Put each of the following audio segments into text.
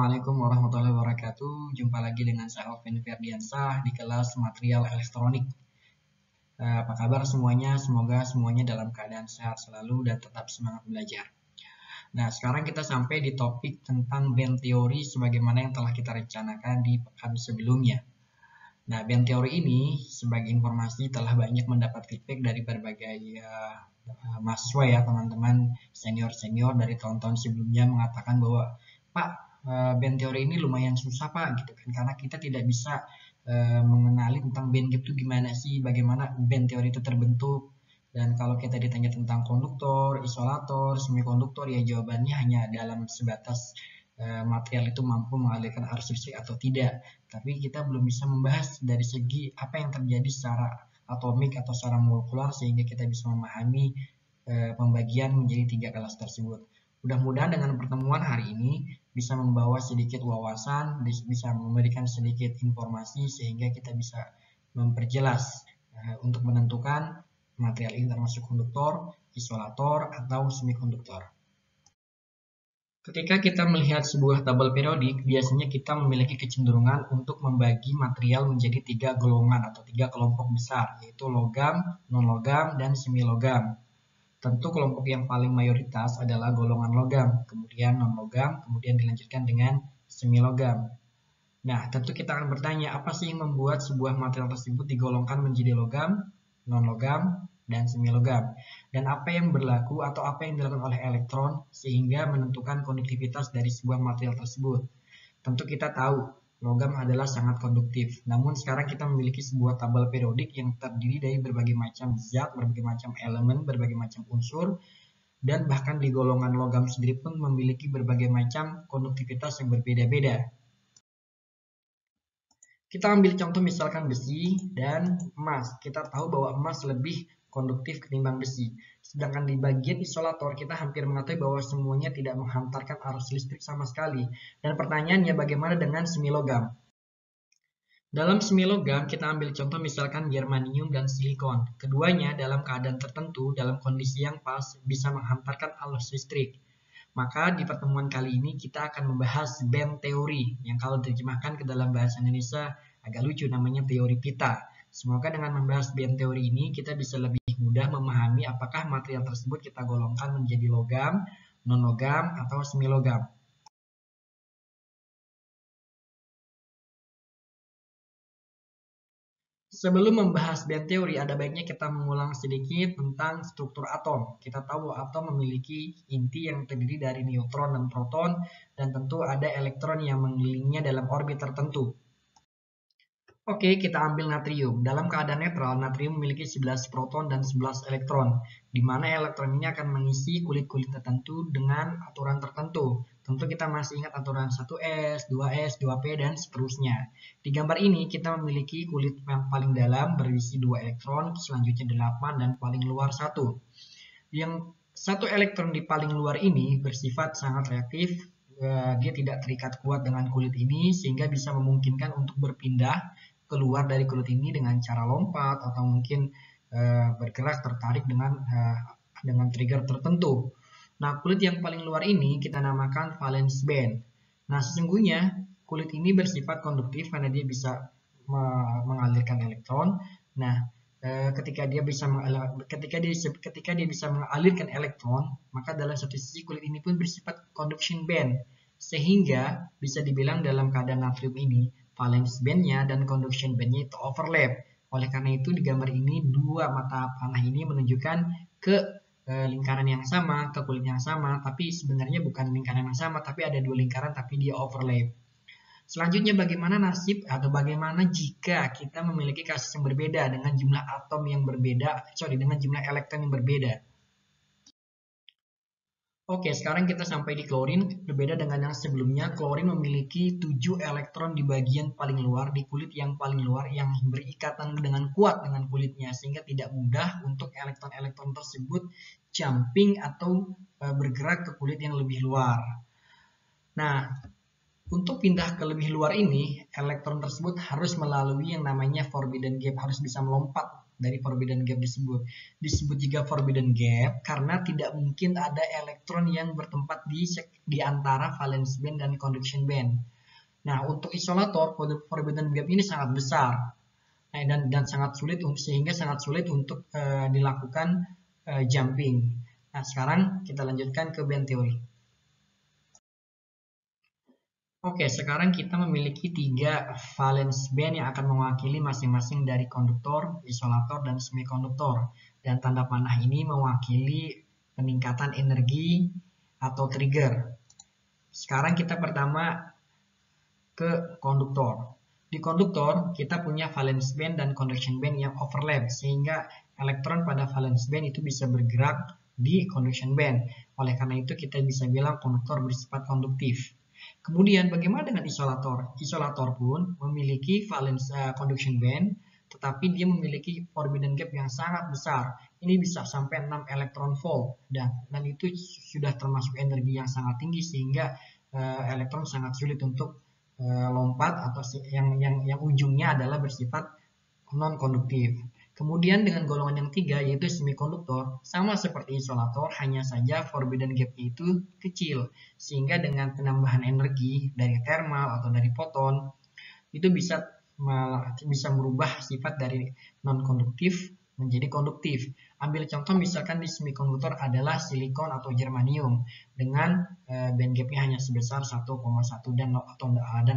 Assalamualaikum warahmatullahi wabarakatuh. Jumpa lagi dengan saya Alvin Ferdiansah di kelas material elektronik. Apa kabar semuanya? Semoga semuanya dalam keadaan sehat selalu dan tetap semangat belajar. Nah, sekarang kita sampai di topik tentang band teori sebagaimana yang telah kita rencanakan di pekan sebelumnya. Nah, band teori ini sebagai informasi telah banyak mendapat feedback dari berbagai mahasiswa ya, teman-teman senior-senior dari tahun-tahun sebelumnya mengatakan bahwa Pak, band teori ini lumayan susah Pak, gitu kan, karena kita tidak bisa mengenali tentang band gap itu gimana sih, bagaimana band teori itu terbentuk. Dan kalau kita ditanya tentang konduktor, isolator, semikonduktor, ya jawabannya hanya dalam sebatas material itu mampu mengalirkan arus listrik atau tidak. Tapi kita belum bisa membahas dari segi apa yang terjadi secara atomik atau secara molekular sehingga kita bisa memahami pembagian menjadi 3 kelas tersebut. Mudah-mudahan dengan pertemuan hari ini bisa membawa sedikit wawasan, bisa memberikan sedikit informasi sehingga kita bisa memperjelas untuk menentukan material ini termasuk konduktor, isolator, atau semikonduktor. Ketika kita melihat sebuah tabel periodik, biasanya kita memiliki kecenderungan untuk membagi material menjadi 3 golongan atau 3 kelompok besar, yaitu logam, non-logam, dan semi-logam. Tentu kelompok yang paling mayoritas adalah golongan logam, kemudian non-logam, kemudian dilanjutkan dengan semi-logam. Nah, tentu kita akan bertanya, apa sih yang membuat sebuah material tersebut digolongkan menjadi logam, non-logam, dan semi-logam? Dan apa yang berlaku atau apa yang dilakukan oleh elektron sehingga menentukan konduktivitas dari sebuah material tersebut? Tentu kita tahu, logam adalah sangat konduktif. Namun sekarang kita memiliki sebuah tabel periodik yang terdiri dari berbagai macam zat, berbagai macam elemen, berbagai macam unsur, dan bahkan di golongan logam sendiri pun memiliki berbagai macam konduktivitas yang berbeda-beda. Kita ambil contoh misalkan besi dan emas. Kita tahu bahwa emas lebih konduktif ketimbang besi. Sedangkan di bagian isolator kita hampir mengetahui bahwa semuanya tidak menghantarkan arus listrik sama sekali. Dan pertanyaannya bagaimana dengan semilogam? Dalam semilogam kita ambil contoh misalkan germanium dan silikon. Keduanya dalam keadaan tertentu, dalam kondisi yang pas, bisa menghantarkan arus listrik. Maka di pertemuan kali ini kita akan membahas band teori yang kalau diterjemahkan ke dalam bahasa Indonesia agak lucu namanya teori pita. Semoga dengan membahas band teori ini kita bisa lebih mudah memahami apakah material tersebut kita golongkan menjadi logam, non-logam, atau semilogam. Sebelum membahas band teori, ada baiknya kita mengulang sedikit tentang struktur atom. Kita tahu bahwa atom memiliki inti yang terdiri dari neutron dan proton, dan tentu ada elektron yang mengelilingnya dalam orbit tertentu. Oke, kita ambil natrium. Dalam keadaan netral, natrium memiliki 11 proton dan 11 elektron, di mana elektron ini akan mengisi kulit-kulit tertentu dengan aturan tertentu. Tentu kita masih ingat aturan 1s, 2s, 2p, dan seterusnya. Di gambar ini, kita memiliki kulit yang paling dalam berisi 2 elektron, selanjutnya 8, dan paling luar 1. Yang 1 elektron di paling luar ini bersifat sangat reaktif, dia tidak terikat kuat dengan kulit ini, sehingga bisa memungkinkan untuk berpindah keluar dari kulit ini dengan cara lompat atau mungkin bergerak tertarik dengan trigger tertentu. Nah, kulit yang paling luar ini kita namakan valence band. Nah, sesungguhnya kulit ini bersifat konduktif karena dia bisa mengalirkan elektron. Nah, ketika dia bisa mengalirkan elektron, maka dalam satu sisi kulit ini pun bersifat conduction band. Sehingga bisa dibilang dalam keadaan natrium ini valence band-nya dan conduction band-nya itu overlap. Oleh karena itu di gambar ini dua mata panah ini menunjukkan ke lingkaran yang sama, ke kulit yang sama, tapi sebenarnya bukan lingkaran yang sama, tapi ada dua lingkaran tapi dia overlap. Selanjutnya bagaimana nasib atau bagaimana jika kita memiliki kasus yang berbeda dengan jumlah atom yang berbeda, dengan jumlah elektron yang berbeda. Oke, sekarang kita sampai di klorin. Berbeda dengan yang sebelumnya, klorin memiliki 7 elektron di bagian paling luar, di kulit yang paling luar, yang berikatan dengan kuat dengan kulitnya, sehingga tidak mudah untuk elektron-elektron tersebut jumping atau bergerak ke kulit yang lebih luar. Nah, untuk pindah ke lebih luar ini, elektron tersebut harus melalui yang namanya forbidden gap, harus bisa melompat dari forbidden gap disebut juga forbidden gap karena tidak mungkin ada elektron yang bertempat di antara valence band dan conduction band. Nah, untuk isolator forbidden gap ini sangat besar dan sangat sulit sehingga sangat sulit untuk dilakukan jumping. Nah, sekarang kita lanjutkan ke band teori. Oke, sekarang kita memiliki 3 valence band yang akan mewakili masing-masing dari konduktor, isolator, dan semikonduktor. Dan tanda panah ini mewakili peningkatan energi atau trigger. Sekarang kita pertama ke konduktor. Di konduktor, kita punya valence band dan conduction band yang overlap, sehingga elektron pada valence band itu bisa bergerak di conduction band. Oleh karena itu, kita bisa bilang konduktor bersifat konduktif. Kemudian bagaimana dengan isolator? Isolator pun memiliki valence conduction band, tetapi dia memiliki forbidden gap yang sangat besar. Ini bisa sampai 6 elektron volt dan itu sudah termasuk energi yang sangat tinggi sehingga elektron sangat sulit untuk lompat atau yang ujungnya adalah bersifat non konduktif. Kemudian dengan golongan yang ketiga yaitu semikonduktor, sama seperti isolator, hanya saja forbidden gap itu kecil, sehingga dengan penambahan energi dari thermal atau dari foton, itu bisa merubah sifat dari non konduktif menjadi konduktif. Ambil contoh misalkan di semikonduktor adalah silikon atau germanium dengan band gapnya hanya sebesar 1,1 dan 0,7.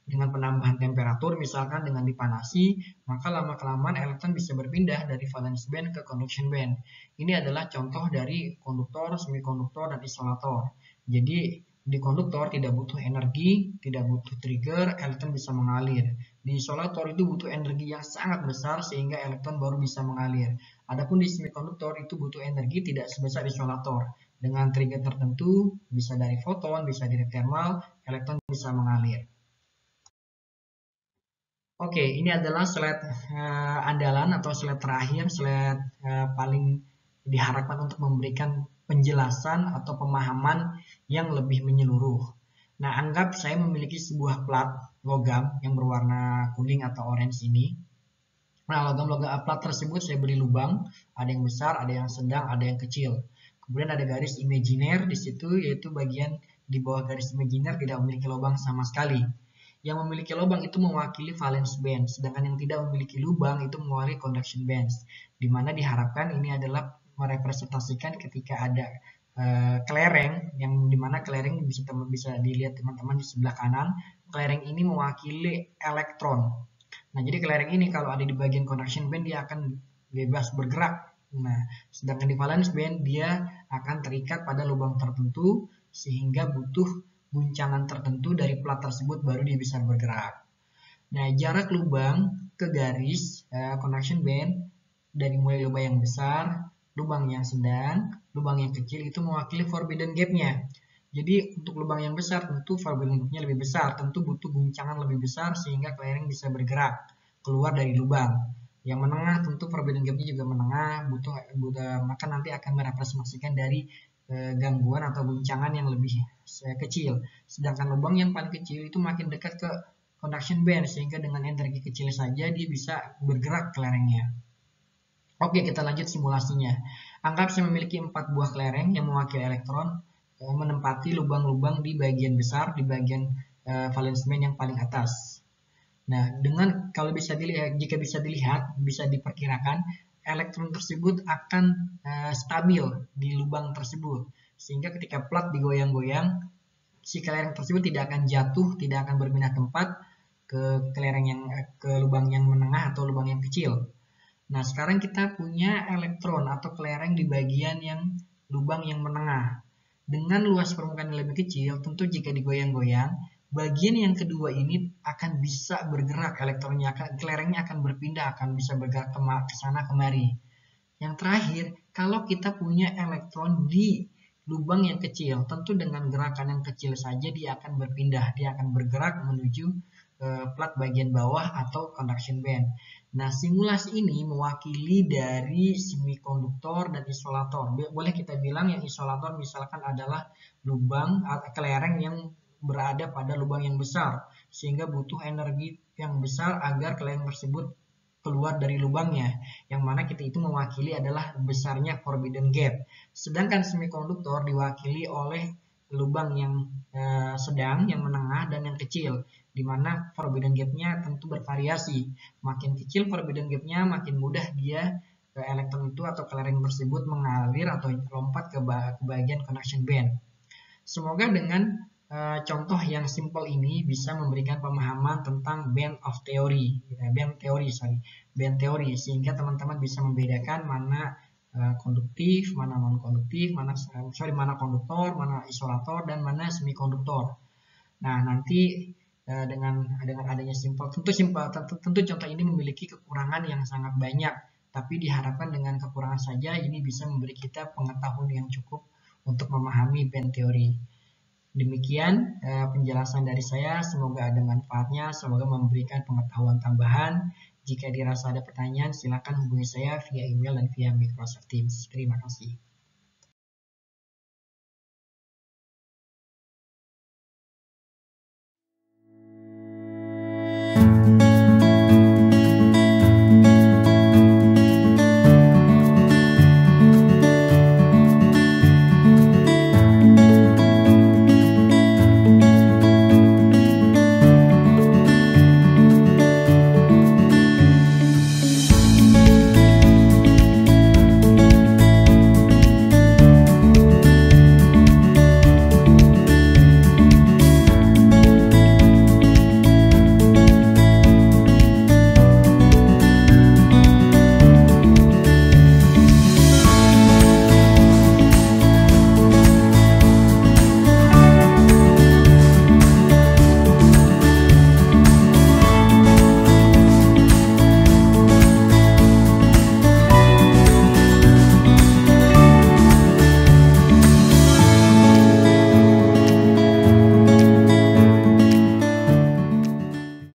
Dengan penambahan temperatur misalkan dengan dipanasi, maka lama-kelamaan elektron bisa berpindah dari valence band ke conduction band. Ini adalah contoh dari konduktor, semikonduktor, dan isolator. Jadi di konduktor tidak butuh energi, tidak butuh trigger, elektron bisa mengalir. Di isolator itu butuh energi yang sangat besar sehingga elektron baru bisa mengalir. Adapun di semikonduktor itu butuh energi tidak sebesar isolator. Dengan trigger tertentu, bisa dari foton, bisa dari thermal, elektron bisa mengalir. Oke, ini adalah slide andalan atau slide terakhir, slide paling diharapkan untuk memberikan penjelasan atau pemahaman yang lebih menyeluruh. Nah, anggap saya memiliki sebuah plat logam yang berwarna kuning atau orange ini. Nah, logam-logam plat tersebut saya beri lubang, ada yang besar, ada yang sedang, ada yang kecil. Kemudian ada garis imajiner di situ, yaitu bagian di bawah garis imajiner tidak memiliki lubang sama sekali. Yang memiliki lubang itu mewakili valence band, sedangkan yang tidak memiliki lubang itu mewakili conduction bands, di mana diharapkan ini adalah merepresentasikan ketika ada kelereng, yang dimana kelereng bisa dilihat teman-teman di sebelah kanan, kelereng ini mewakili elektron. Nah, jadi kelereng ini kalau ada di bagian conduction band dia akan bebas bergerak. Nah, sedangkan di valence band dia akan terikat pada lubang tertentu sehingga butuh guncangan tertentu dari plat tersebut baru dia bisa bergerak. Nah, jarak lubang ke garis conduction band dari mulai lubang yang besar, lubang yang sedang, lubang yang kecil itu mewakili forbidden gap-nya. Jadi untuk lubang yang besar tentu forbidden gap-nya lebih besar, tentu butuh guncangan lebih besar sehingga kelereng bisa bergerak keluar dari lubang. Yang menengah tentu forbidden gap-nya juga menengah, maka nanti akan merepresentasikan dari gangguan atau guncangan yang lebih kecil. Sedangkan lubang yang paling kecil itu makin dekat ke conduction band sehingga dengan energi kecil saja dia bisa bergerak kelerengnya. Oke, kita lanjut simulasinya. Anggap saya memiliki 4 buah kelereng yang mewakili elektron menempati lubang-lubang di bagian besar, di bagian valence band yang paling atas. Nah, kalau jika bisa dilihat, bisa diperkirakan elektron tersebut akan stabil di lubang tersebut, sehingga ketika plat digoyang-goyang, si kelereng tersebut tidak akan jatuh, tidak akan berpindah tempat ke lubang yang menengah atau lubang yang kecil. Nah, sekarang kita punya elektron atau kelereng di bagian yang lubang yang menengah. Dengan luas permukaan yang lebih kecil, tentu jika digoyang-goyang, bagian yang kedua ini akan bisa bergerak, kelerengnya akan berpindah, akan bisa bergerak ke sana kemari. Yang terakhir, kalau kita punya elektron di lubang yang kecil, tentu dengan gerakan yang kecil saja dia akan berpindah, dia akan bergerak menuju plat bagian bawah atau conduction band. Nah, simulasi ini mewakili dari semikonduktor dan isolator. Boleh kita bilang yang isolator misalkan adalah lubang atau kelereng yang berada pada lubang yang besar, sehingga butuh energi yang besar agar kelereng tersebut keluar dari lubangnya, yang mana kita itu mewakili adalah besarnya forbidden gap. Sedangkan semikonduktor diwakili oleh lubang yang sedang, yang menengah, dan yang kecil, di mana forbidden gap-nya tentu bervariasi. Makin kecil forbidden gap-nya, makin mudah dia elektron itu atau kelereng tersebut mengalir atau lompat ke bagian conduction band. Semoga dengan contoh yang simple ini bisa memberikan pemahaman tentang band teori, sehingga teman-teman bisa membedakan mana konduktif, mana non konduktif, mana konduktor, mana isolator, dan mana semikonduktor. Nah, nanti dengan adanya tentu contoh ini memiliki kekurangan yang sangat banyak, tapi diharapkan dengan kekurangan saja ini bisa memberi kita pengetahuan yang cukup untuk memahami band teori. Demikian penjelasan dari saya, semoga ada manfaatnya, semoga memberikan pengetahuan tambahan. Jika dirasa ada pertanyaan, silakan hubungi saya via email dan via Microsoft Teams. Terima kasih.